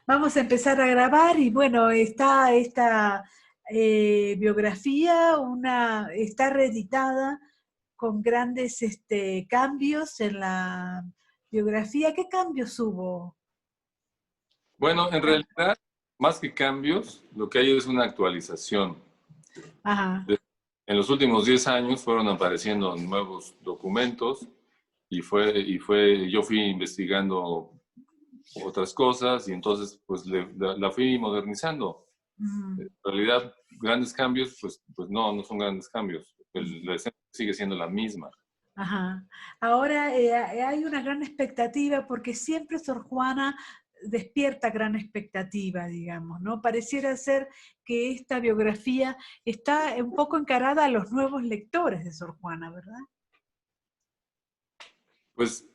Vamos a empezar a grabar y bueno, está esta biografía, está reeditada con grandes cambios en la biografía. ¿Qué cambios hubo? Bueno, en realidad, más que cambios, lo que hay es una actualización. Ajá. En los últimos 10 años fueron apareciendo nuevos documentos yo fui investigando otras cosas y entonces pues la fui modernizando. Ujú, En realidad, grandes cambios, pues no son grandes cambios. ujú. La esencia sigue siendo la misma. Ajá. Ahora hay una gran expectativa porque siempre Sor Juana despierta gran expectativa, digamos, ¿no? Pareciera ser que esta biografía está un poco encarada a los nuevos lectores de Sor Juana, ¿verdad? Pues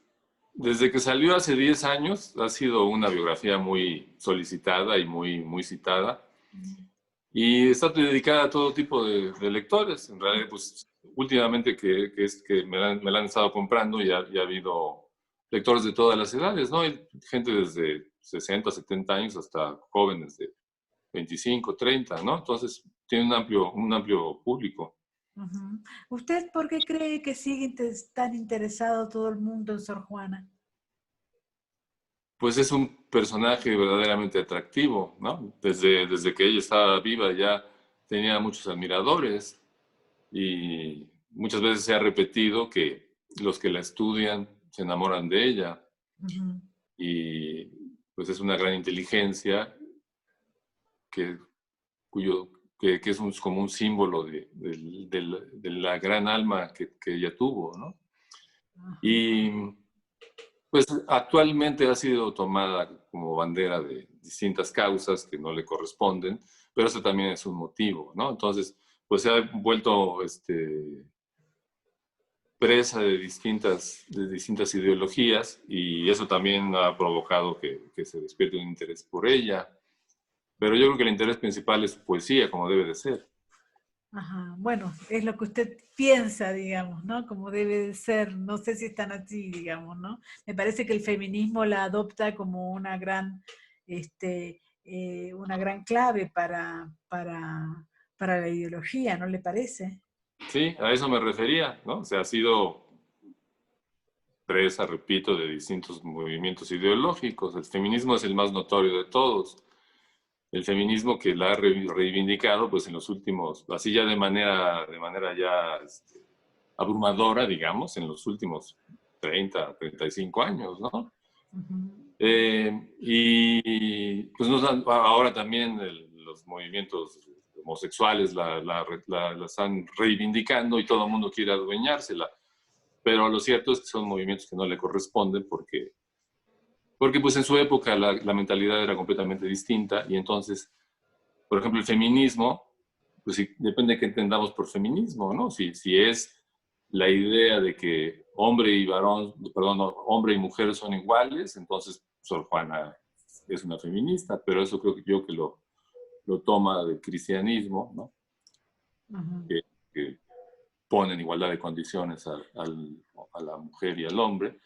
desde que salió hace 10 años ha sido una biografía muy solicitada y muy citada. Y está dedicada a todo tipo de lectores. En realidad, pues últimamente que me la han estado comprando ya ha habido lectores de todas las edades, ¿no? Hay gente desde 60, 70 años hasta jóvenes de 25, 30, ¿no? Entonces tiene un amplio público. Ujú. ¿Usted por qué cree que sigue tan interesado todo el mundo en Sor Juana? Pues es un personaje verdaderamente atractivo, ¿no? Desde que ella estaba viva ya tenía muchos admiradores y muchas veces se ha repetido que los que la estudian se enamoran de ella Ujú, y pues es una gran inteligencia que, cuyo, que es como un símbolo de la gran alma que ella tuvo, ¿no? ajá. Y pues actualmente ha sido tomada como bandera de distintas causas que no le corresponden, pero eso también es un motivo, ¿no? Entonces, pues se ha vuelto presa de distintas ideologías y eso también ha provocado que se despierte un interés por ella. Pero yo creo que el interés principal es su poesía, como debe de ser. Ajá. Bueno, es lo que usted piensa, digamos, ¿no? Como debe de ser, no sé si están así, digamos, ¿no? Me parece que el feminismo la adopta como una gran clave para la ideología, ¿no le parece? Sí, a eso me refería, ¿no? O sea, ha sido presa, repito, de distintos movimientos ideológicos. El feminismo es el más notorio de todos. El feminismo que la ha reivindicado, pues en los últimos, así ya de manera ya abrumadora, digamos, en los últimos 35 años, ¿no? Ujú. Y pues ahora también los movimientos homosexuales la están reivindicando y todo el mundo quiere adueñársela. Pero lo cierto es que son movimientos que no le corresponden porque pues en su época la mentalidad era completamente distinta y entonces, por ejemplo, el feminismo, pues sí, depende de qué entendamos por feminismo, ¿no? Si es la idea de que hombre y varón, perdón, no, hombre y mujer son iguales, entonces Sor Juana es una feminista, pero eso creo que yo que lo toma del cristianismo, ¿no? Ujú. Que pone en igualdad de condiciones a la mujer y al hombre.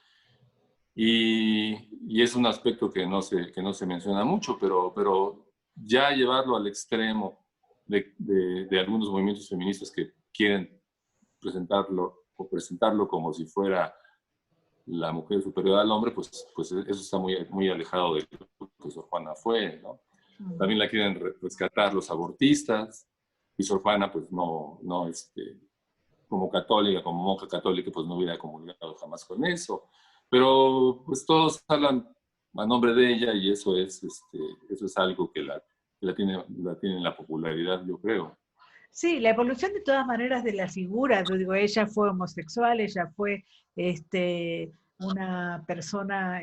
Y es un aspecto que no se menciona mucho, pero ya llevarlo al extremo de algunos movimientos feministas que quieren presentarlo como si fuera la mujer superior al hombre, pues eso está muy alejado de lo que Sor Juana fue, ¿no? Ujú. También la quieren rescatar los abortistas, y Sor Juana, pues no como católica, como monja católica, pues no hubiera comulgado jamás con eso. Pero pues todos hablan a nombre de ella y eso es algo que la tiene en la popularidad, yo creo. Sí, la evolución de todas maneras de la figura, yo digo, ella fue homosexual, ella fue una persona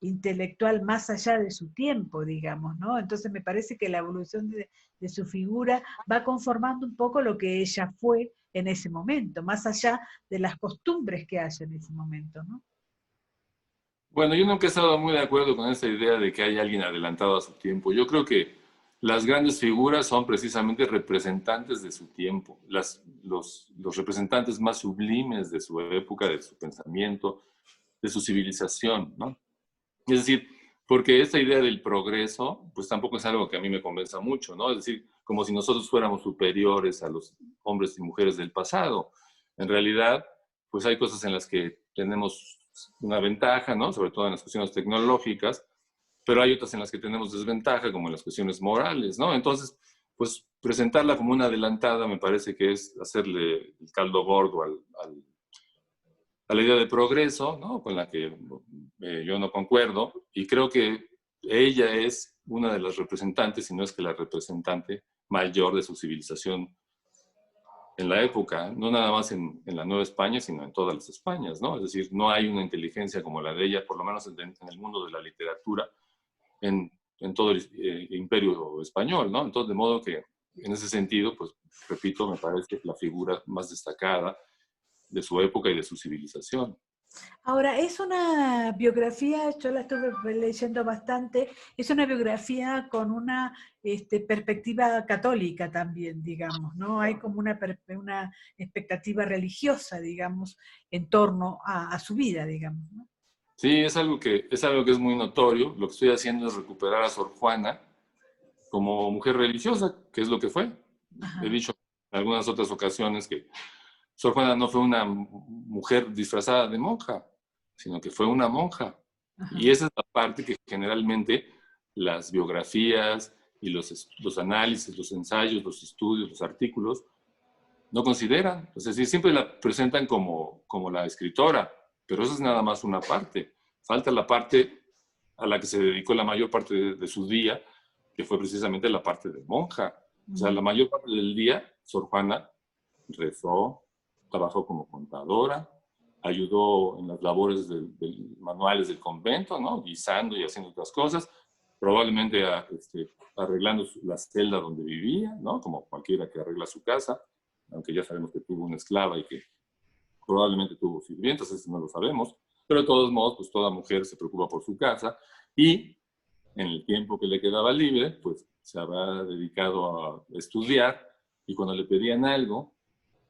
intelectual más allá de su tiempo, digamos, ¿no? Entonces me parece que la evolución de su figura va conformando un poco lo que ella fue en ese momento, más allá de las costumbres que haya en ese momento, ¿no? Bueno, yo nunca he estado muy de acuerdo con esta idea de que hay alguien adelantado a su tiempo. Yo creo que las grandes figuras son precisamente representantes de su tiempo, los representantes más sublimes de su época, de su pensamiento, de su civilización, ¿no? Es decir, porque esta idea del progreso, pues tampoco es algo que a mí me convenza mucho, ¿no? Es decir, como si nosotros fuéramos superiores a los hombres y mujeres del pasado. En realidad, pues hay cosas en las que tenemos una ventaja, ¿no? Sobre todo en las cuestiones tecnológicas, pero hay otras en las que tenemos desventaja, como en las cuestiones morales, ¿no? Entonces, pues presentarla como una adelantada me parece que es hacerle el caldo gordo a la idea de progreso, ¿no? Con la que yo no concuerdo, y creo que ella es una de las representantes, si no es que la representante mayor de su civilización en la época, no nada más en la Nueva España, sino en todas las Españas, ¿no? Es decir, no hay una inteligencia como la de ella, por lo menos en el mundo de la literatura, en todo el imperio español, ¿no? Entonces, de modo que, en ese sentido, pues, repito, me parece la figura más destacada de su época y de su civilización. Ahora, es una biografía, yo la estuve leyendo bastante, es una biografía con una perspectiva católica también, digamos, ¿no? Hay como una expectativa religiosa, digamos, en torno a su vida, digamos, ¿no? Sí, es algo que es muy notorio. Lo que estoy haciendo es recuperar a Sor Juana como mujer religiosa, que es lo que fue. He Ajá, dicho en algunas otras ocasiones que Sor Juana no fue una mujer disfrazada de monja, sino que fue una monja. ajá. Y esa es la parte que generalmente las biografías y los análisis, los ensayos, los estudios, los artículos no consideran. Es decir, siempre la presentan como la escritora, pero eso es nada más una parte. Falta la parte a la que se dedicó la mayor parte de su día, que fue precisamente la parte de monja. O sea, la mayor parte del día, Sor Juana rezó, trabajó como contadora, ayudó en las labores manuales del convento, ¿no? Guisando y haciendo otras cosas, probablemente arreglando la celda donde vivía, ¿no? Como cualquiera que arregla su casa, aunque ya sabemos que tuvo una esclava y que probablemente tuvo sirvientas, eso no lo sabemos, pero de todos modos, pues toda mujer se preocupa por su casa y en el tiempo que le quedaba libre, pues se habrá dedicado a estudiar y cuando le pedían algo,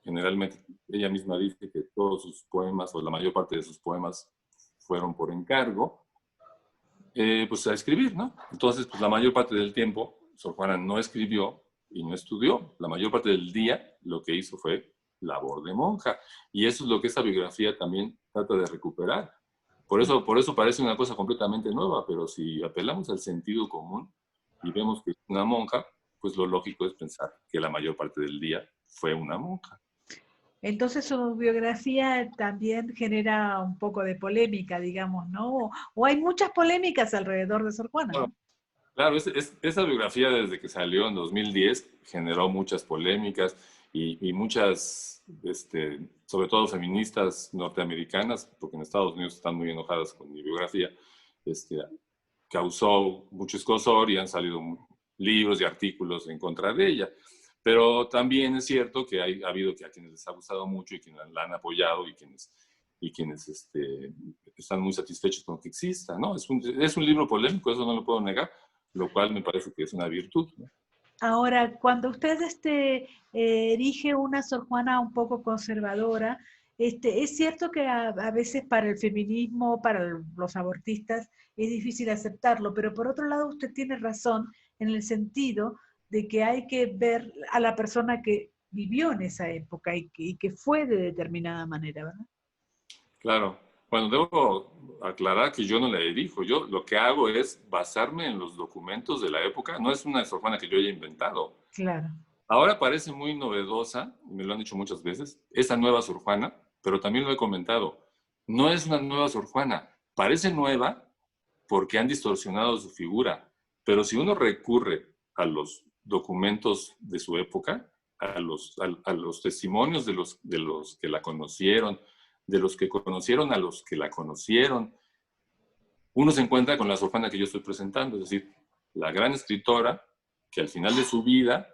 generalmente ella misma dice que todos sus poemas o la mayor parte de sus poemas fueron por encargo, pues a escribir, ¿no? Entonces, pues la mayor parte del tiempo, Sor Juana no escribió y no estudió. La mayor parte del día lo que hizo fue labor de monja. Y eso es lo que esta biografía también trata de recuperar. Por eso parece una cosa completamente nueva, pero si apelamos al sentido común y vemos que es una monja, pues lo lógico es pensar que la mayor parte del día fue una monja. Entonces su biografía también genera un poco de polémica, digamos, ¿no? O hay muchas polémicas alrededor de Sor Juana, ¿no? Claro, esa biografía desde que salió en 2010 generó muchas polémicas y muchas, sobre todo feministas norteamericanas, porque en Estados Unidos están muy enojadas con mi biografía, este, causó mucho escozor y han salido libros y artículos en contra de ella. Pero también es cierto que ha habido que a quienes les ha gustado mucho y quienes la han apoyado y quienes están muy satisfechos con que exista, ¿no? Es un libro polémico, eso no lo puedo negar, lo cual me parece que es una virtud, ¿no? Ahora, cuando usted erige una Sor Juana un poco conservadora, es cierto que a veces para el feminismo, para los abortistas, es difícil aceptarlo, pero por otro lado usted tiene razón en el sentido de que hay que ver a la persona que vivió en esa época y que fue de determinada manera, ¿verdad? Claro. Bueno, debo aclarar que yo no la dirijo. Yo lo que hago es basarme en los documentos de la época. No es una Sor Juana que yo haya inventado. Claro. Ahora parece muy novedosa, me lo han dicho muchas veces, esa nueva Sor Juana, pero también lo he comentado. No es una nueva Sor Juana. Parece nueva porque han distorsionado su figura. Pero si uno recurre a los documentos de su época, a los testimonios de los que la conocieron, de los que conocieron a los que la conocieron, uno se encuentra con la Sor Juana que yo estoy presentando, es decir, la gran escritora que al final de su vida,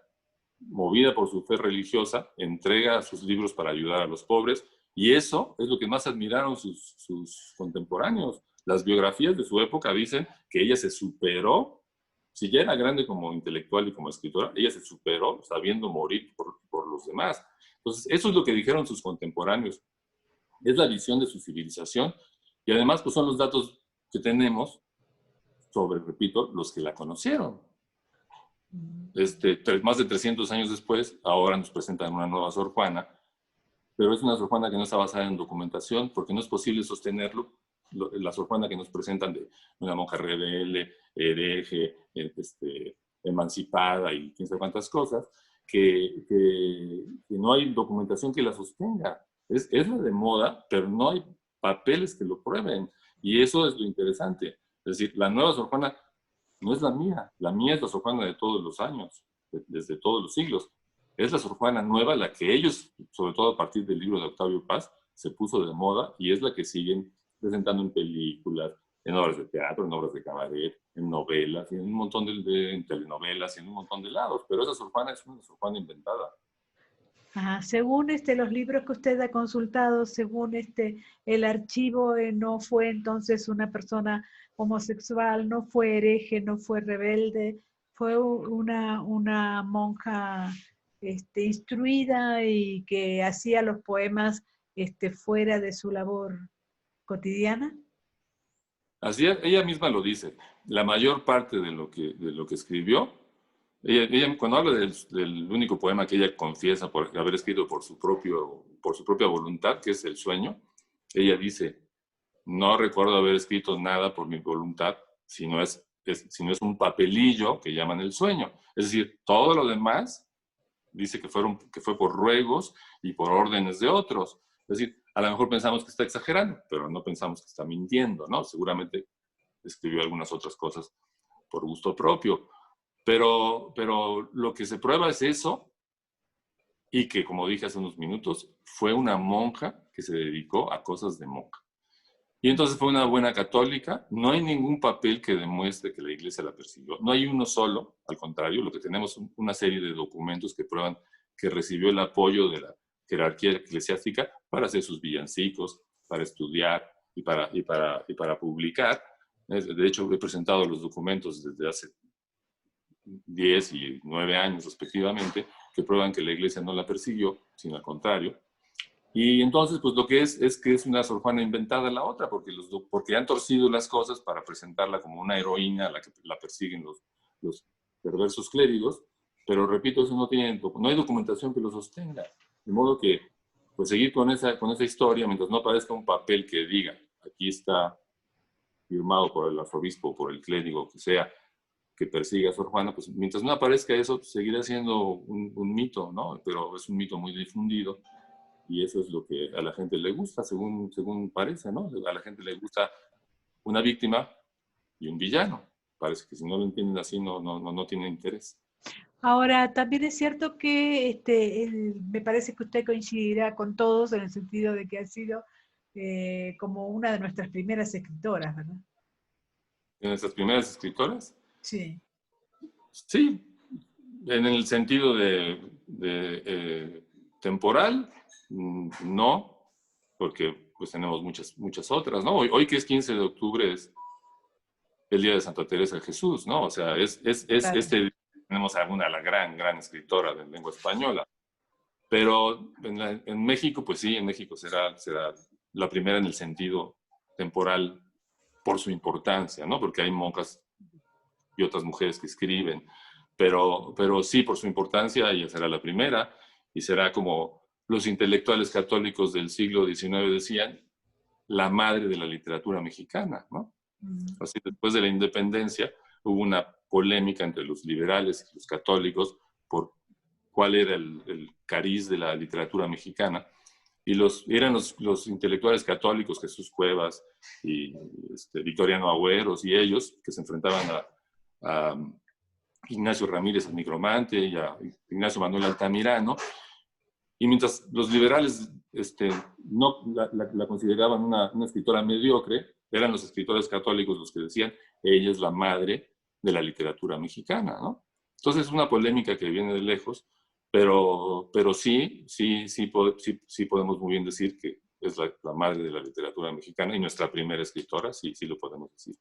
movida por su fe religiosa, entrega sus libros para ayudar a los pobres, y eso es lo que más admiraron sus contemporáneos. Las biografías de su época dicen que ella se superó, si ya era grande como intelectual y como escritora, ella se superó sabiendo morir por los demás. Entonces, eso es lo que dijeron sus contemporáneos. Es la visión de su civilización y además pues son los datos que tenemos sobre, repito, los que la conocieron. Mm. Más de 300 años después, ahora nos presentan una nueva Sor Juana, pero es una Sor Juana que no está basada en documentación, porque no es posible sostenerlo. La Sor Juana que nos presentan de una monja rebelde, hereje, emancipada y quién sabe cuántas cosas, que no hay documentación que la sostenga. Es la de moda, pero no hay papeles que lo prueben. Y eso es lo interesante. Es decir, la nueva Sor Juana no es la mía es la Sor Juana de todos los años, desde todos los siglos. Es la Sor Juana nueva la que ellos, sobre todo a partir del libro de Octavio Paz, se puso de moda y es la que siguen presentando en películas, en obras de teatro, en obras de cabaret, en novelas, y en un montón en telenovelas y en un montón de lados. Pero esa Sor Juana es una Sor Juana inventada. Ajá. Según los libros que usted ha consultado, según el archivo, no fue entonces una persona homosexual, no fue hereje, no fue rebelde, fue una monja instruida y que hacía los poemas fuera de su labor cotidiana. Así ella misma lo dice. La mayor parte de lo que escribió, ella cuando habla del único poema que ella confiesa por haber escrito por su propia voluntad, que es El sueño, ella dice, no recuerdo haber escrito nada por mi voluntad, sino es un papelillo que llaman El sueño. Es decir, todo lo demás dice que fue por ruegos y por órdenes de otros. Es decir, a lo mejor pensamos que está exagerando, pero no pensamos que está mintiendo, ¿no? Seguramente escribió algunas otras cosas por gusto propio. Pero lo que se prueba es eso, y que, como dije hace unos minutos, fue una monja que se dedicó a cosas de monja. Y entonces fue una buena católica. No hay ningún papel que demuestre que la iglesia la persiguió. No hay uno solo, al contrario, lo que tenemos es una serie de documentos que prueban que recibió el apoyo de la jerarquía eclesiástica para hacer sus villancicos, para estudiar y para publicar. De hecho, he presentado los documentos desde hace 10 y 9 años respectivamente, que prueban que la iglesia no la persiguió, sino al contrario. Y entonces, pues lo que es que es una Sor Juana inventada la otra, porque han torcido las cosas para presentarla como una heroína a la que la persiguen los perversos clérigos, pero repito, eso no hay documentación que lo sostenga. De modo que, pues seguir con esa historia, mientras no aparezca un papel que diga, aquí está firmado por el arzobispo, por el clérigo, que sea, que persiga a Sor Juana, pues mientras no aparezca eso, seguirá siendo un mito, ¿no? Pero es un mito muy difundido. Y eso es lo que a la gente le gusta, según parece, ¿no? A la gente le gusta una víctima y un villano. Parece que si no lo entienden así, no tienen interés. Ahora, también es cierto que me parece que usted coincidirá con todos en el sentido de que ha sido como una de nuestras primeras escritoras, ¿verdad? ¿En nuestras primeras escritoras? Sí. Sí, en el sentido temporal, no, porque pues tenemos muchas otras, ¿no? Hoy que es 15 de octubre es el Día de Santa Teresa de Jesús, ¿no? O sea, Claro. tenemos a la gran escritora de lengua española. Pero en México, pues sí, en México será la primera en el sentido temporal por su importancia, ¿no? Porque hay monjas y otras mujeres que escriben, pero sí, por su importancia, ella será la primera y será como los intelectuales católicos del siglo XIX decían, la madre de la literatura mexicana, ¿no? Así, después de la independencia, hubo una polémica entre los liberales y los católicos por cuál era el cariz de la literatura mexicana. Y eran los intelectuales católicos, Jesús Cuevas y Victoriano Agüeros y ellos, que se enfrentaban a Ignacio Ramírez, el Nigromante, y a Ignacio Manuel Altamirano. Y mientras los liberales no la consideraban una escritora mediocre, eran los escritores católicos los que decían, ella es la madre de la literatura mexicana, ¿no? Entonces es una polémica que viene de lejos, pero sí podemos muy bien decir que es la madre de la literatura mexicana y nuestra primera escritora, sí lo podemos decir.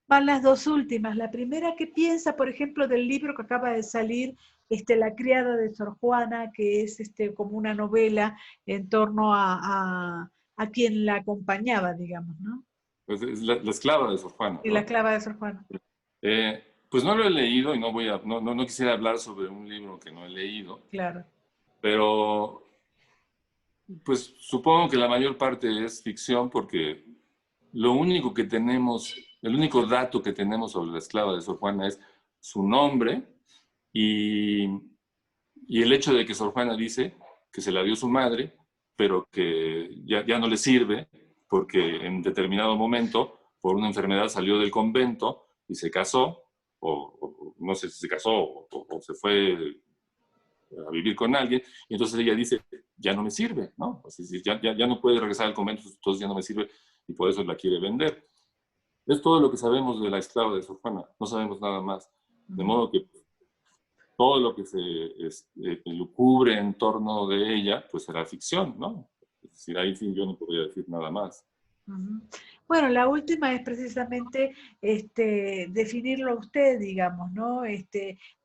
Van las dos últimas. La primera, ¿qué piensa, por ejemplo, del libro que acaba de salir, La criada de Sor Juana, que es como una novela en torno a quien la acompañaba, digamos, ¿no? Pues es la esclava de Sor Juana, Y la ¿no? esclava de Sor Juana. Pues no lo he leído y no quisiera hablar sobre un libro que no he leído, Claro. pero pues supongo que la mayor parte es ficción porque lo único que tenemos, el único dato que tenemos sobre la esclava de Sor Juana es su nombre y, y el hecho de que Sor Juana dice que se la dio su madre, pero que ya no le sirve porque en determinado momento, por una enfermedad, salió del convento y se casó, o no sé si se casó o se fue a vivir con alguien, y entonces ella dice, ya no me sirve, ¿no? O sea, ya no puede regresar al convento, entonces ya no me sirve, y por eso la quiere vender. Es todo lo que sabemos de la esclava de Sor Juana, no sabemos nada más. De Ujú, modo que todo lo que se lucubre en torno de ella, pues será ficción, ¿no? Es decir, ahí sí yo no podría decir nada más. ujú. Bueno, la última es precisamente definirlo a usted, digamos, ¿no?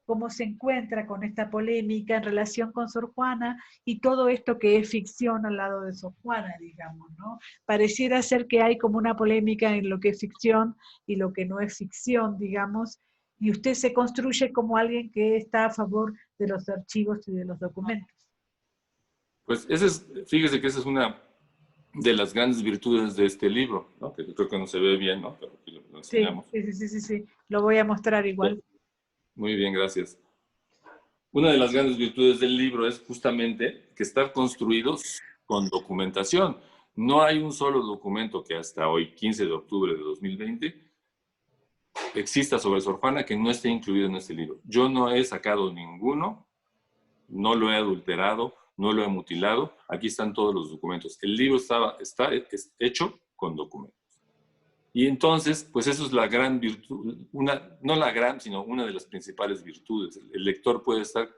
Cómo se encuentra con esta polémica en relación con Sor Juana y todo esto que es ficción al lado de Sor Juana, digamos, ¿no? Pareciera ser que hay como una polémica en lo que es ficción y lo que no es ficción, digamos, y usted se construye como alguien que está a favor de los archivos y de los documentos. Pues fíjese que esa es una de las grandes virtudes de este libro, ¿no? Que creo que no se ve bien, ¿no? Pero aquí lo Sí, enseñamos. sí, sí, sí, sí, sí. Lo voy a mostrar igual. Muy bien, gracias. Una de las grandes virtudes del libro es justamente que está construido con documentación. No hay un solo documento que hasta hoy, 15 de octubre de 2020, exista sobre Sor Juana que no esté incluido en este libro. Yo no he sacado ninguno, no lo he adulterado, no lo he mutilado. Aquí están todos los documentos. El libro está hecho con documentos. Y entonces, pues eso es la gran virtud, no la gran, sino una de las principales virtudes. El lector puede estar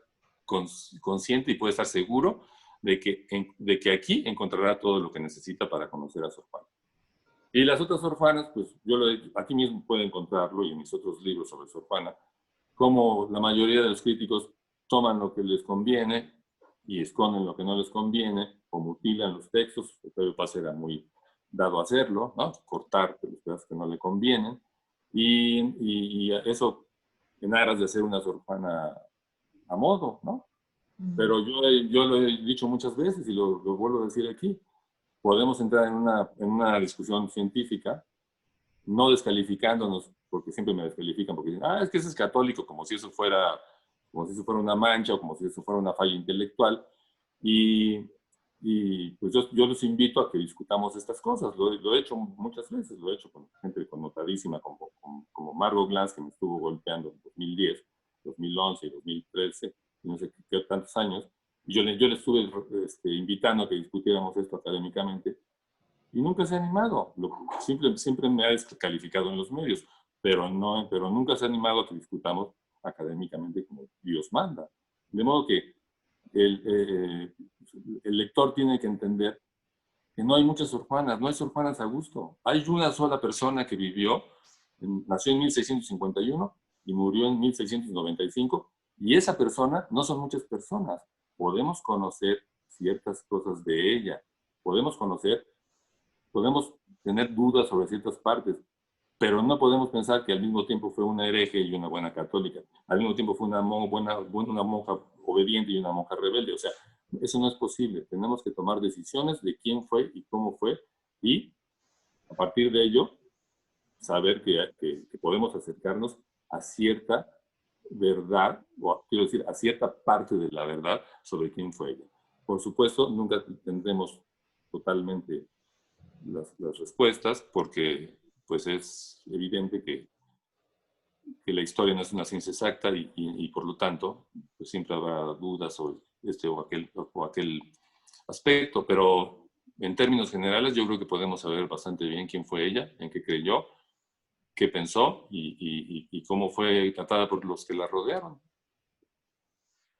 consciente y puede estar seguro de que aquí encontrará todo lo que necesita para conocer a Sor Juana. Y las otras Sor Juanas, pues aquí mismo puede encontrarlo y en mis otros libros sobre Sor Juana, como la mayoría de los críticos toman lo que les conviene y esconden lo que no les conviene, o mutilan los textos, Pedro Paz era muy dado a hacerlo, ¿no? Cortar los pedazos que no le convienen, y eso en aras de hacer una Sor Juana a modo, ¿no? Mm. Pero yo lo he dicho muchas veces y lo vuelvo a decir aquí, podemos entrar en una discusión científica no descalificándonos, porque siempre me descalifican, porque dicen, es que ese es católico, como si eso fuera una mancha o como si eso fuera una falla intelectual. Y, y pues yo los invito a que discutamos estas cosas. Lo he hecho muchas veces, lo he hecho con gente connotadísima como Margot Glantz, que me estuvo golpeando en 2010, 2011 y 2013, y no sé qué tantos años. Y yo le estuve invitando a que discutiéramos esto académicamente y nunca se ha animado. Siempre me ha descalificado en los medios, pero nunca se ha animado a que discutamos académicamente como Dios manda. De modo que el, eh, el lector tiene que entender que no hay muchas Sor Juanas, no hay Sor Juanas a gusto. Hay una sola persona que nació en 1651 y murió en 1695, y esa persona no son muchas personas. Podemos conocer ciertas cosas de ella, podemos conocer podemos tener dudas sobre ciertas partes, pero no podemos pensar que al mismo tiempo fue una hereje y una buena católica. Al mismo tiempo fue una monja obediente y una monja rebelde. O sea, eso no es posible. Tenemos que tomar decisiones de quién fue y cómo fue y a partir de ello saber que podemos acercarnos a cierta verdad, o quiero decir, a cierta parte de la verdad sobre quién fue ella. Por supuesto, nunca tendremos totalmente las respuestas porque pues es evidente que la historia no es una ciencia exacta y por lo tanto pues siempre habrá dudas sobre este o aquel aspecto, pero en términos generales yo creo que podemos saber bastante bien quién fue ella, en qué creyó, qué pensó y cómo fue tratada por los que la rodearon.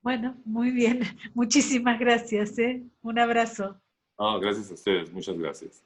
Bueno, muy bien. Muchísimas gracias, ¿eh? Un abrazo. Gracias a ustedes, muchas gracias.